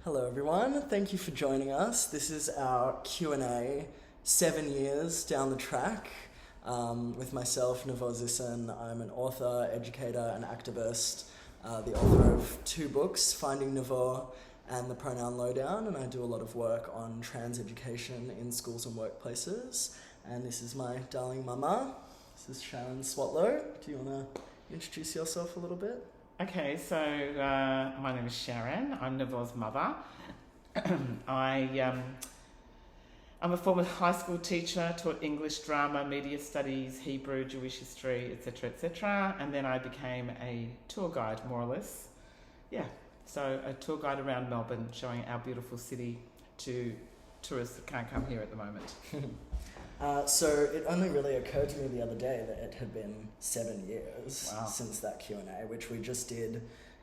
Hello everyone, thank you for joining us. This is our Q&A 7 years down the track with myself, Navor Zisson. I'm an author, educator and activist, the author of 2 books, Finding Navor and The Pronoun Lowdown, and I do a lot of work on trans education in schools and workplaces. And this is my darling mama. This is Sharon Swatlow. Do you want to introduce yourself a little bit? Okay, so my name is Sharon. I'm Navor's mother. I'm a former high school teacher, taught English, drama, media studies, Hebrew, Jewish history, etc., etc. And then I became a tour guide, more or less. Yeah, so a tour guide around Melbourne, showing our beautiful city to tourists that can't come here at the moment. So it only really occurred to me the other day that it had been 7 years since that Q&A, which we just did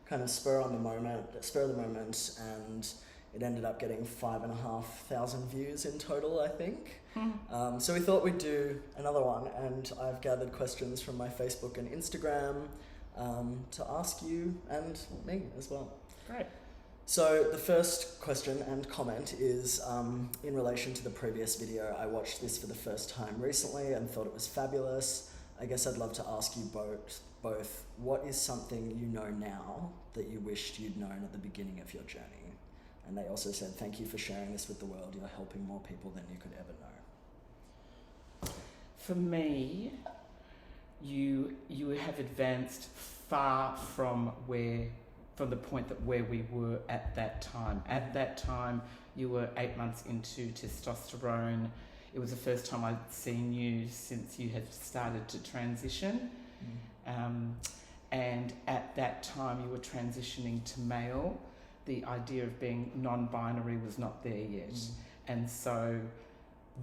kind of spur of the moment, and it ended up getting 5,500 views in total, I think. So we thought we'd do another one, and I've gathered questions from my Facebook and Instagram to ask you and me as well. Great. So the first question and comment is in relation to the previous video. I watched this for the first time recently and thought it was fabulous. I guess I'd love to ask you both what is something you know now that you wished you'd known at the beginning of your journey? And they also said, thank you for sharing this with the world. You're helping more people than you could ever know. For me, you have advanced far from the point that where we were at that time. At that time, you were 8 months into testosterone. It was the first time I'd seen you since you had started to transition. And at that time, you were transitioning to male. The idea of being non-binary was not there yet. And so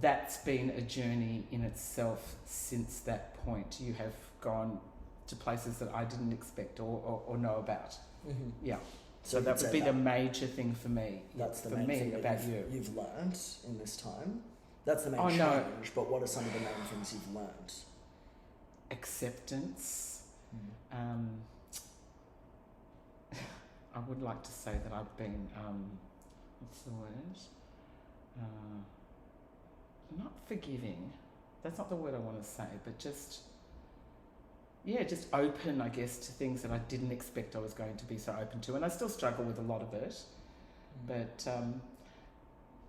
that's been a journey in itself since that point. You have gone to places that I didn't expect or know about. Yeah. So that would be the major thing for me. That's the main thing about you've learned in this time. That's the main change. No. But what are some of the main things you've learned? Acceptance. I would like to say that I've been what's the word? Not forgiving. That's not the word I want to say, but just open, I guess, to things that I didn't expect I was going to be so open to. And I still struggle with a lot of it. But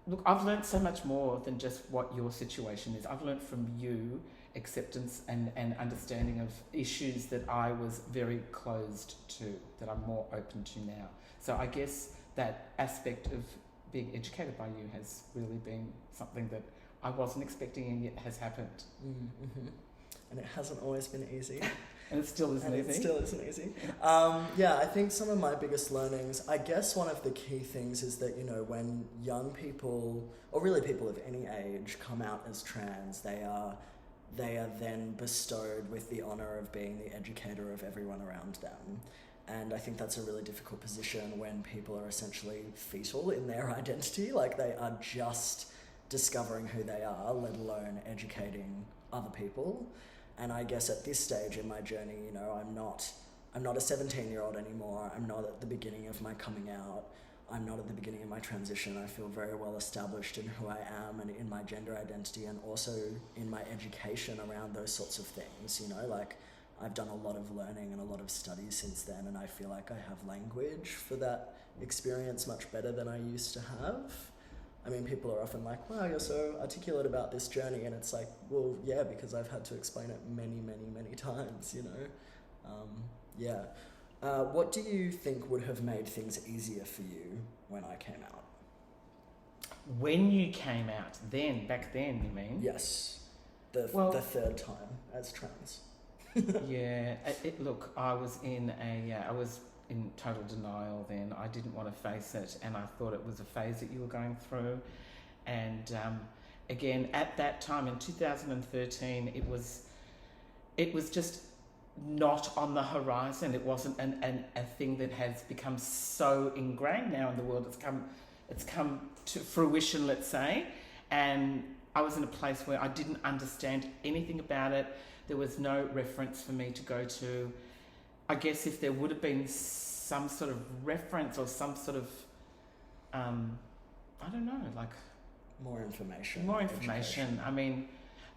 look, I've learned so much more than just what your situation is. I've learned from you acceptance and understanding of issues that I was very closed to, that I'm more open to now. So I guess that aspect of being educated by you has really been something that I wasn't expecting and yet has happened. And it hasn't always been easy. And it still isn't easy. It still isn't easy. I think some of my biggest learnings, I guess one of the key things is that, when young people, or really people of any age, come out as trans, they are then bestowed with the honour of being the educator of everyone around them. And I think that's a really difficult position when people are essentially fetal in their identity, like they are just discovering who they are, let alone educating other people. And I guess at this stage in my journey, I'm not a 17-year-old anymore. I'm not at the beginning of my coming out. I'm not at the beginning of my transition. I feel very well established in who I am and in my gender identity, and also in my education around those sorts of things. Like I've done a lot of learning and a lot of study since then, and I feel like I have language for that experience much better than I used to have. I mean, people are often like, wow, you're so articulate about this journey. And it's like, well, yeah, because I've had to explain it many, many, many times, What do you think would have made things easier for you when I came out? When you came out, back then, you mean? Yes. The third time as trans. Yeah. Look, I was in total denial then. I didn't want to face it, and I thought it was a phase that you were going through. And again, at that time in 2013, it was just not on the horizon. It wasn't a thing that has become so ingrained now in the world. It's come to fruition, let's say. And I was in a place where I didn't understand anything about it. There was no reference for me to go to. I guess if there would have been some sort of reference or some sort of I don't know, like More information. more information. Education. I mean,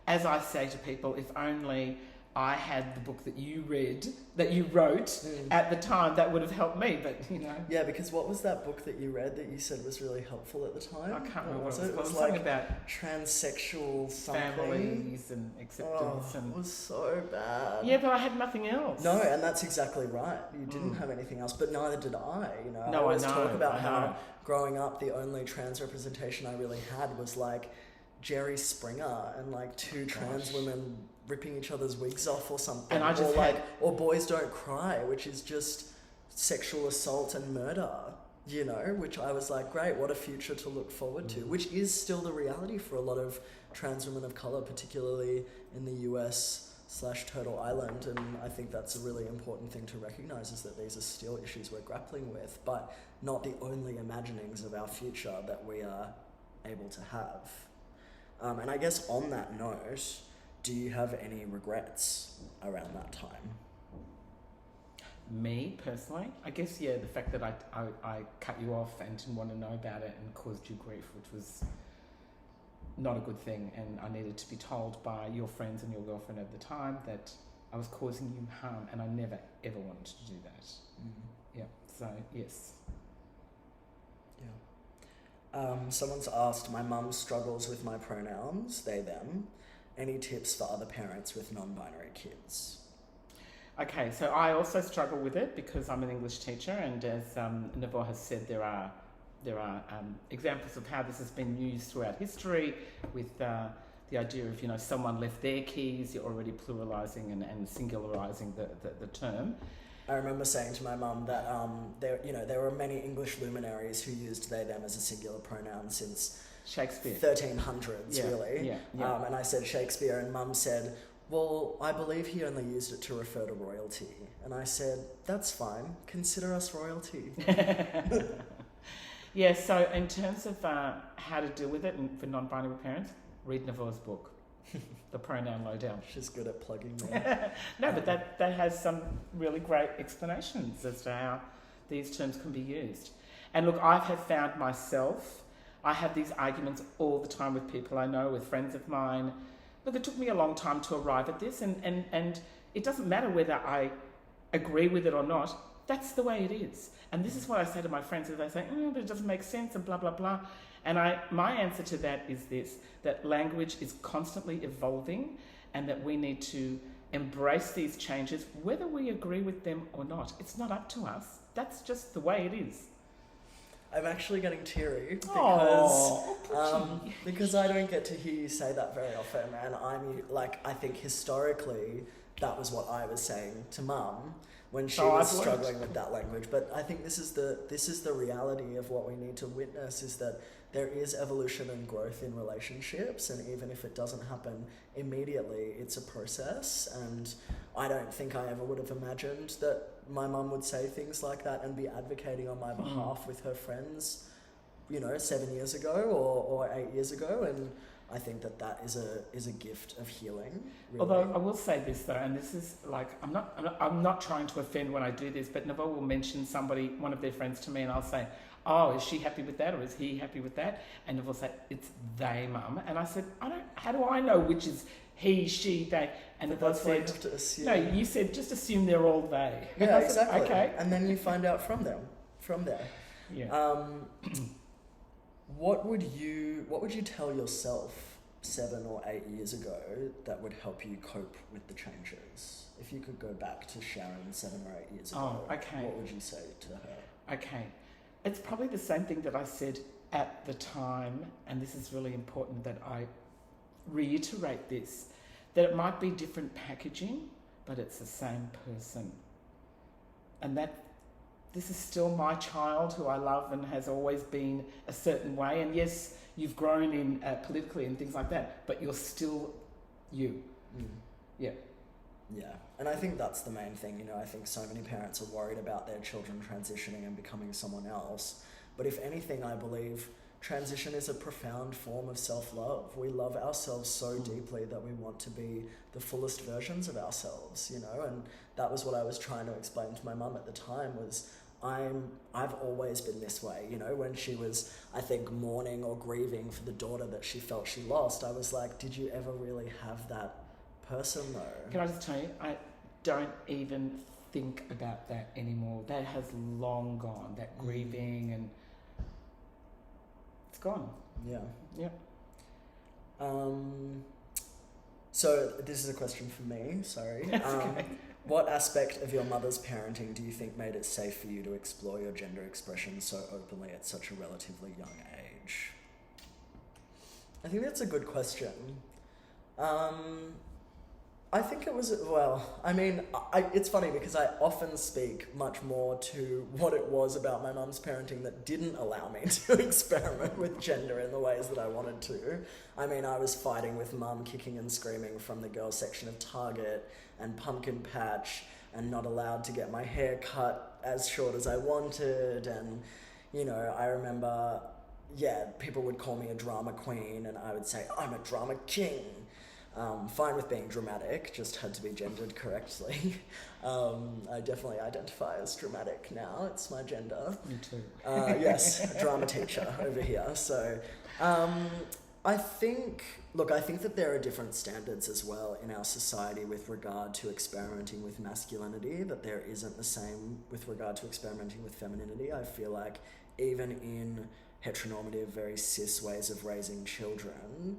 as I say to people, if only I had the book that you read, that you wrote at the time, that would have helped me. But you know, Yeah, because what was that book that you read that you said was really helpful at the time? I can't remember what it was. It was something like about transsexual something. families and acceptance, It and was so bad. yeah, but I had nothing else. No, and that's exactly right. You didn't have anything else, but neither did I. You know, No, I always I know, talk about I how know. growing up, the only trans representation I really had was like Jerry Springer and like two trans women ripping each other's wigs off or something. And I just or had- or Boys Don't Cry, which is just sexual assault and murder. You know, which I was like, great, what a future to look forward to. Which is still the reality for a lot of trans women of color, particularly in the US/Turtle Island, and I think that's a really important thing to recognise, is that these are still issues we're grappling with, but not the only imaginings of our future that we are able to have. And I guess on that note, do you have any regrets around that time? Me personally, I guess, yeah, the fact that I cut you off and didn't want to know about it and caused you grief, which was not a good thing, and I needed to be told by your friends and your girlfriend at the time that I was causing you harm, and I never ever wanted to do that. Yeah, so yes. Yeah. Someone's asked, my mum struggles with my pronouns, they, them. Any tips for other parents with non-binary kids? Okay, so I also struggle with it because I'm an English teacher, and as Neville has said, there are examples of how this has been used throughout history with the idea of, you know, someone left their keys, you're already pluralising and singularising the term. I remember saying to my mum that there were many English luminaries who used they, them as a singular pronoun since Shakespeare. 1300s, really. Yeah. And I said Shakespeare, and Mum said, well, I believe he only used it to refer to royalty. And I said, that's fine. Consider us royalty. Yeah, so in terms of how to deal with it and for non-binary parents, read Neville's book, The Pronoun Lowdown. She's good at plugging me. No, but that has some really great explanations as to how these terms can be used. And look, I have found myself, I have these arguments all the time with people I know, with friends of mine. Look, it took me a long time to arrive at this, and it doesn't matter whether I agree with it or not. That's the way it is. And this is what I say to my friends, as they say, but it doesn't make sense, and blah, blah, blah. And my answer to that is this, that language is constantly evolving, and that we need to embrace these changes, whether we agree with them or not. It's not up to us. That's just the way it is. I'm actually getting teary Aww, because I don't get to hear you say that very often, and I think historically that was what I was saying to Mum when she was struggling with that language. But I think this is the reality of what we need to witness, is that there is evolution and growth in relationships, and even if it doesn't happen immediately, it's a process. And I don't think I ever would have imagined that my mum would say things like that and be advocating on my behalf with her friends, 7 years ago or 8 years ago. And I think that is a gift of healing. Really. Although I will say this though, and this is like, I'm not trying to offend when I do this, but Neville will mention one of their friends to me, and I'll say, oh, is she happy with that, or is he happy with that? And Neville will say, it's they, Mum. And I said, how do I know which is he, she, they? And Neville said, you have to assume. No, you said just assume they're all they. Yeah, said, exactly. Okay. And then you find out from there. Yeah. What would you tell yourself 7 or 8 years ago that would help you cope with the changes? If you could go back to Sharon 7 or 8 years ago, what would you say to her? Okay. It's probably the same thing that I said at the time, and this is really important that I reiterate this, that it might be different packaging, but it's the same person. And that this is still my child who I love and has always been a certain way. And yes, you've grown in politically and things like that, but you're still you. Yeah. Yeah, and I think that's the main thing. I think so many parents are worried about their children transitioning and becoming someone else. But if anything, I believe transition is a profound form of self-love. We love ourselves so deeply that we want to be the fullest versions of ourselves, and that was what I was trying to explain to my mum at the time was, I've always been this way, you know, when she was, I think, mourning or grieving for the daughter that she felt she lost, I was like, did you ever really have that person though? Can I just tell you, I don't even think about that anymore. That has long gone, that grieving, and it's gone. Yeah. Yeah. So this is a question for me, sorry. Okay. What aspect of your mother's parenting do you think made it safe for you to explore your gender expression so openly at such a relatively young age? I think that's a good question. I think it was, well, I mean, it's funny because I often speak much more to what it was about my mum's parenting that didn't allow me to experiment with gender in the ways that I wanted to. I mean, I was fighting with mum, kicking and screaming from the girls section of Target and Pumpkin Patch, and not allowed to get my hair cut as short as I wanted. And, you know, I remember, people would call me a drama queen and I would say, I'm a drama king. Fine with being dramatic, just had to be gendered correctly. I definitely identify as dramatic now, it's my gender. Me too. Yes, drama teacher over here. So I think that there are different standards as well in our society with regard to experimenting with masculinity, that there isn't the same with regard to experimenting with femininity. I feel like even in heteronormative, very cis ways of raising children,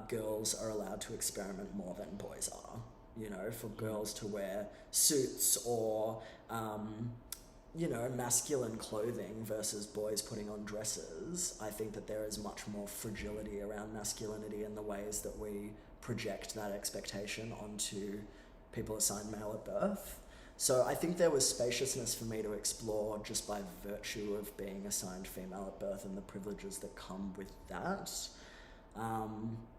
girls are allowed to experiment more than boys are. You know, for girls to wear suits or, you know, masculine clothing versus boys putting on dresses, I think that there is much more fragility around masculinity in the ways that we project that expectation onto people assigned male at birth. So I think there was spaciousness for me to explore just by virtue of being assigned female at birth and the privileges that come with that.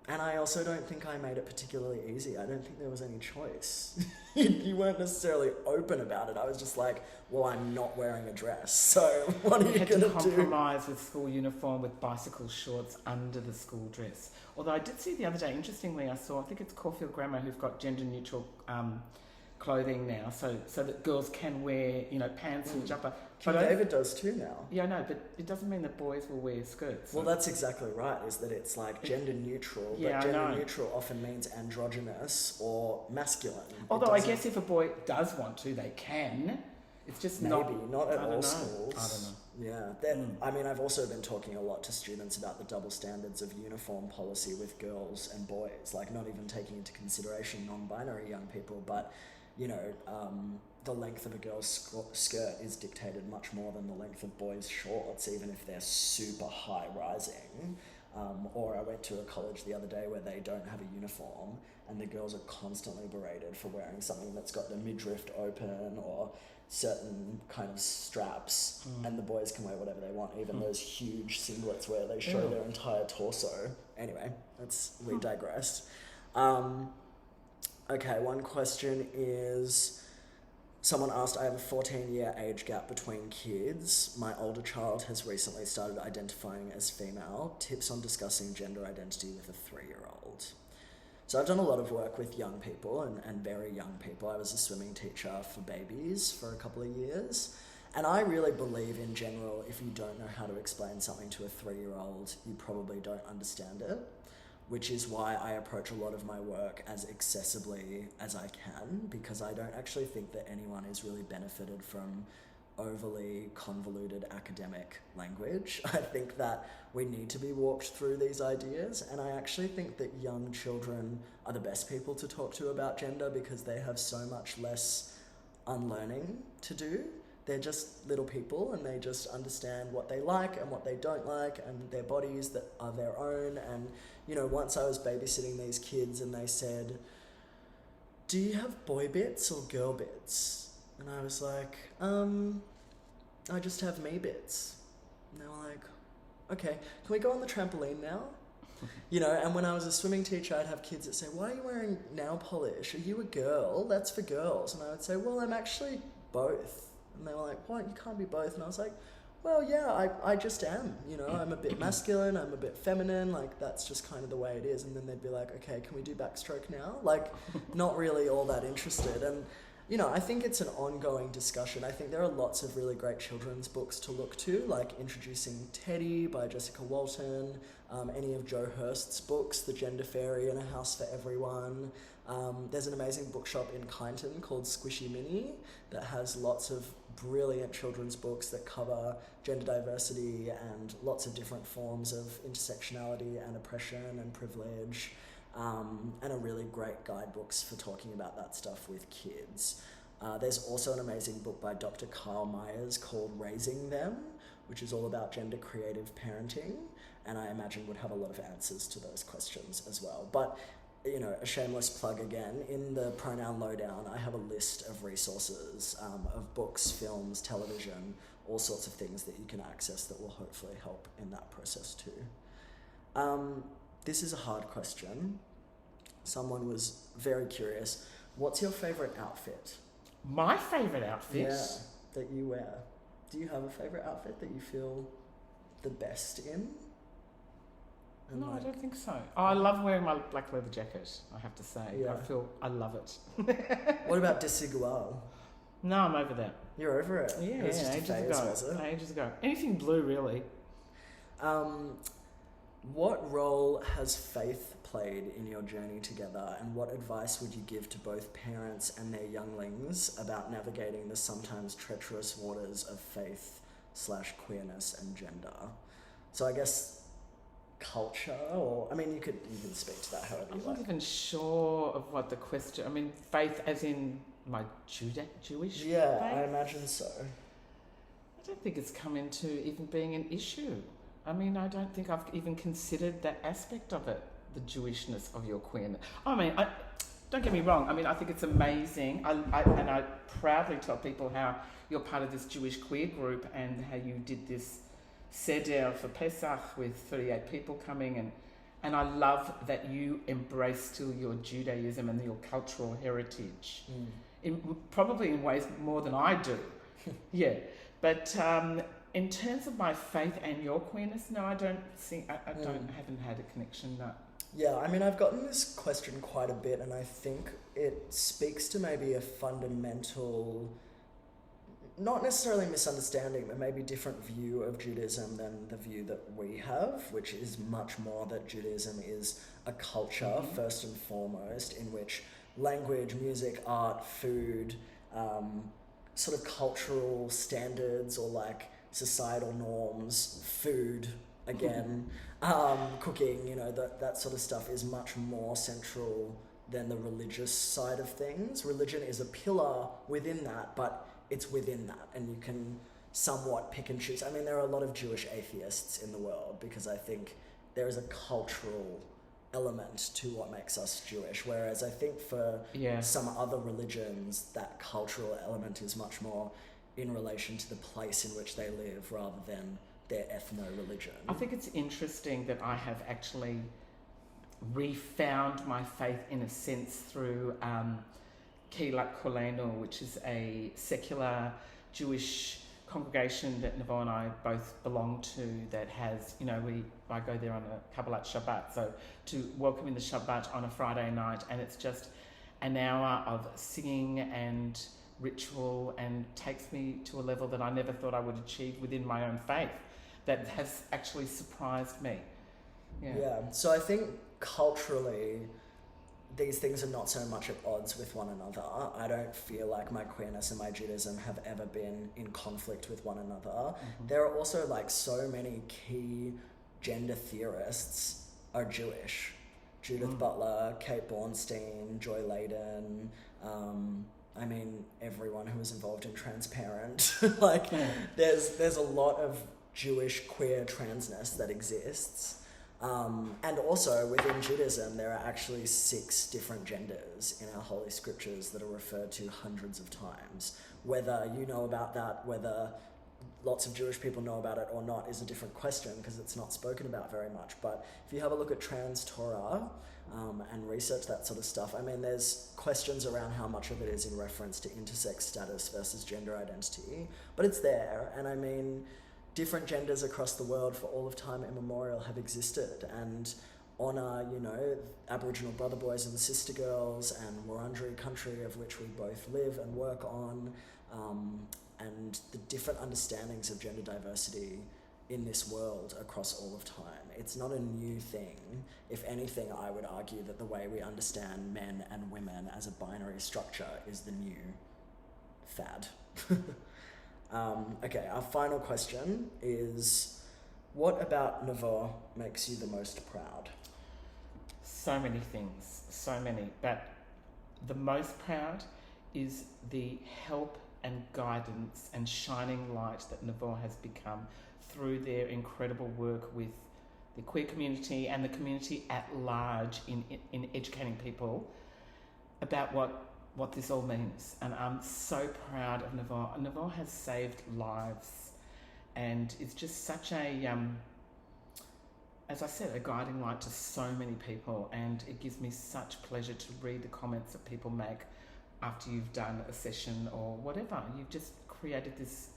And I also don't think I made it particularly easy. I don't think there was any choice. You weren't necessarily open about it. I was just like, well, I'm not wearing a dress, so what are you going to do? You had to compromise with school uniform with bicycle shorts under the school dress. Although I did see the other day, interestingly, I think it's Caulfield Grammar who've got gender neutral clothing now, so that girls can wear, you know, pants and jumper. King David does too now. Yeah, I know, but it doesn't mean that boys will wear skirts. Well, that's exactly right, is that it's like gender neutral, yeah, but gender neutral often means androgynous or masculine. Although I guess if a boy does want to, they can. It's just not at all schools. I don't know. Yeah. I mean, I've also been talking a lot to students about the double standards of uniform policy with girls and boys, like not even taking into consideration non-binary young people, but, you know, the length of a girl's skirt is dictated much more than the length of boys' shorts, even if they're super high rising. Or I went to a college the other day where they don't have a uniform and the girls are constantly berated for wearing something that's got the midriff open or certain kind of straps, and the boys can wear whatever they want, even those huge singlets where they show their entire torso. Anyway, we digressed. Okay, one question is, someone asked, I have a 14-year age gap between kids. My older child has recently started identifying as female. Tips on discussing gender identity with a 3-year-old. So I've done a lot of work with young people and very young people. I was a swimming teacher for babies for a couple of years. And I really believe in general, if you don't know how to explain something to a 3-year-old, you probably don't understand it, which is why I approach a lot of my work as accessibly as I can, because I don't actually think that anyone is really benefited from overly convoluted academic language. I think that we need to be walked through these ideas, and I actually think that young children are the best people to talk to about gender because they have so much less unlearning to do. They're just little people and they just understand what they like and what they don't like and their bodies that are their own. And, you know, once I was babysitting these kids and they said, do you have boy bits or girl bits? And I was like, I just have me bits. And they were like, okay, can we go on the trampoline now? You know, and when I was a swimming teacher, I'd have kids that say, why are you wearing nail polish? Are you a girl? That's for girls. And I would say, well, I'm actually both. And they were like, what? You can't be both. And I was like, well, yeah, I just am. You know, I'm a bit masculine, I'm a bit feminine, like that's just kind of the way it is. And then they'd be like, okay, can we do backstroke now? Like, not really all that interested. And, you know, I think it's an ongoing discussion. I think there are lots of really great children's books to look to, like Introducing Teddy by Jessica Walton, any of Joe Hurst's books, The Gender Fairy and A House for Everyone. There's an amazing bookshop in Kyneton called Squishy Mini that has lots of brilliant children's books that cover gender diversity and lots of different forms of intersectionality and oppression and privilege. And are really great guidebooks for talking about that stuff with kids. There's also an amazing book by Dr. Carl Myers called Raising Them, which is all about gender creative parenting, and I imagine would have a lot of answers to those questions as well. But, you know, a shameless plug again, in the Pronoun Lowdown, I have a list of resources of books, films, television, all sorts of things that you can access that will hopefully help in that process too. This is a hard question. Someone was very curious. What's your favourite outfit? My favourite outfit? Yeah, that you wear. Do you have a favourite outfit that you feel the best in? And no, I don't think so. Oh, I love wearing my black leather jacket, I have to say. Yeah. I love it. What about Desigual? No, I'm over that. You're over it? Yeah, It was just a ages phase, ago. was it? Ages ago. Anything blue, really. What role has faith played in your journey together, and what advice would you give to both parents and their younglings about navigating the sometimes treacherous waters of faith/queerness and gender? So I guess culture, or I mean, you can speak to that however you I'm like. not even sure of what the question. I mean, faith, as in my Jewish. Yeah, faith? I imagine so. I don't think it's come into even being an issue. I mean, I don't think I've even considered that aspect of it, the Jewishness of your queerness. I mean, don't get me wrong. I mean, I think it's amazing. I proudly tell people how you're part of this Jewish queer group and how you did this ceded for Pesach with 38 people coming, and I love that you embrace still your Judaism and your cultural heritage, probably in ways more than I do. Yeah, but in terms of my faith and your queerness, no, I don't think I haven't had a connection. No. Yeah, I mean, I've gotten this question quite a bit, and I think it speaks to maybe a fundamental, not necessarily misunderstanding, but maybe different view of Judaism than the view that we have, which is much more that Judaism is a culture, first and foremost, in which language, music, art, food, sort of cultural standards or like societal norms, food, again, cooking, you know, that sort of stuff is much more central than the religious side of things. Religion is a pillar within that, but it's within that, and you can somewhat pick and choose. I mean, there are a lot of Jewish atheists in the world because I think there is a cultural element to what makes us Jewish, whereas I think for some other religions, that cultural element is much more in relation to the place in which they live rather than their ethno-religion. I think it's interesting that I have actually refound my faith in a sense through Kulin Nations, which is a secular Jewish congregation that Navo and I both belong to, that has, you know, I go there on a Kabbalat Shabbat, so to welcome in the Shabbat on a Friday night, and it's just an hour of singing and ritual, and takes me to a level that I never thought I would achieve within my own faith, that has actually surprised me. Yeah, so I think culturally these things are not so much at odds with one another. I don't feel like my queerness and my Judaism have ever been in conflict with one another. There are also like so many key gender theorists are Jewish. Judith Butler, Kate Bornstein, Joy Layden, I mean, everyone who was involved in Transparent. There's a lot of Jewish queer transness that exists. And also within Judaism, there are actually 6 different genders in our holy scriptures that are referred to hundreds of times. Whether you know about that, whether lots of Jewish people know about it or not is a different question because it's not spoken about very much. But if you have a look at trans Torah and research that sort of stuff, I mean, there's questions around how much of it is in reference to intersex status versus gender identity, but it's there. And I mean, different genders across the world for all of time immemorial have existed, and honour, you know, Aboriginal brother boys and sister girls and Wurundjeri country, of which we both live and work on, and the different understandings of gender diversity in this world across all of time. It's not a new thing. If anything, I would argue that the way we understand men and women as a binary structure is the new fad. Okay, our final question is, what about Navor makes you the most proud? So many things, so many, but the most proud is the help and guidance and shining light that Navor has become through their incredible work with the queer community and the community at large in educating people about what this all means. And I'm so proud of Navor. Navor has saved lives, and it's just such a, as I said, a guiding light to so many people, and it gives me such pleasure to read the comments that people make after you've done a session or whatever. You've just created this,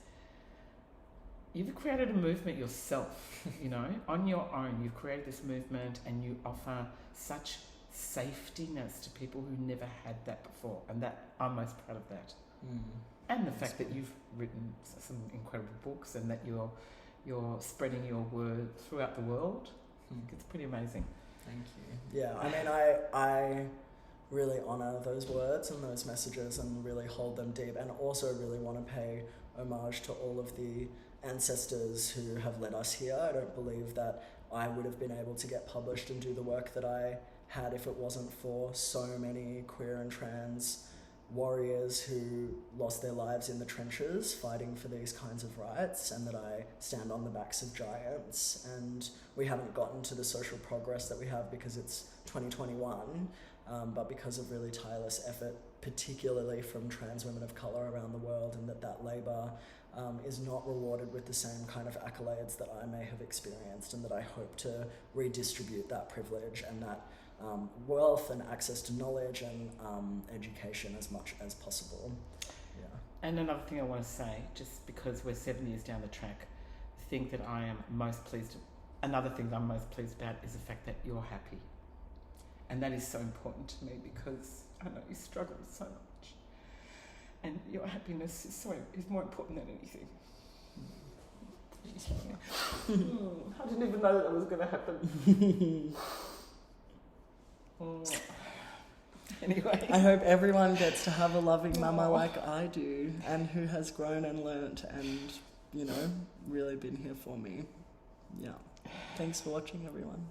you've created a movement yourself, you know, on your own. You've created this movement and you offer such safetiness to people who never had that before, and that I'm most proud of that. And the fact that you've written some incredible books and that you're spreading your word throughout the world. It's pretty amazing. Thank you. Yeah, I mean, I really honour those words and those messages and really hold them deep, and also really want to pay homage to all of the ancestors who have led us here. I don't believe that I would have been able to get published and do the work that I had if it wasn't for so many queer and trans warriors who lost their lives in the trenches fighting for these kinds of rights, and that I stand on the backs of giants. And we haven't gotten to the social progress that we have because it's 2021, but because of really tireless effort, particularly from trans women of colour around the world, and that labour is not rewarded with the same kind of accolades that I may have experienced, and that I hope to redistribute that privilege and that wealth and access to knowledge and education as much as possible. Yeah. And another thing I want to say, just because we're 7 years down the track, the thing that I am most pleased, another thing that I'm most pleased about is the fact that you're happy. And that is so important to me, because I know you struggle so much. And your happiness is more important than anything. I didn't even know that was going to happen. Anyway. I hope everyone gets to have a loving mama like I do, and who has grown and learnt and, you know, really been here for me. Yeah. Thanks for watching, everyone.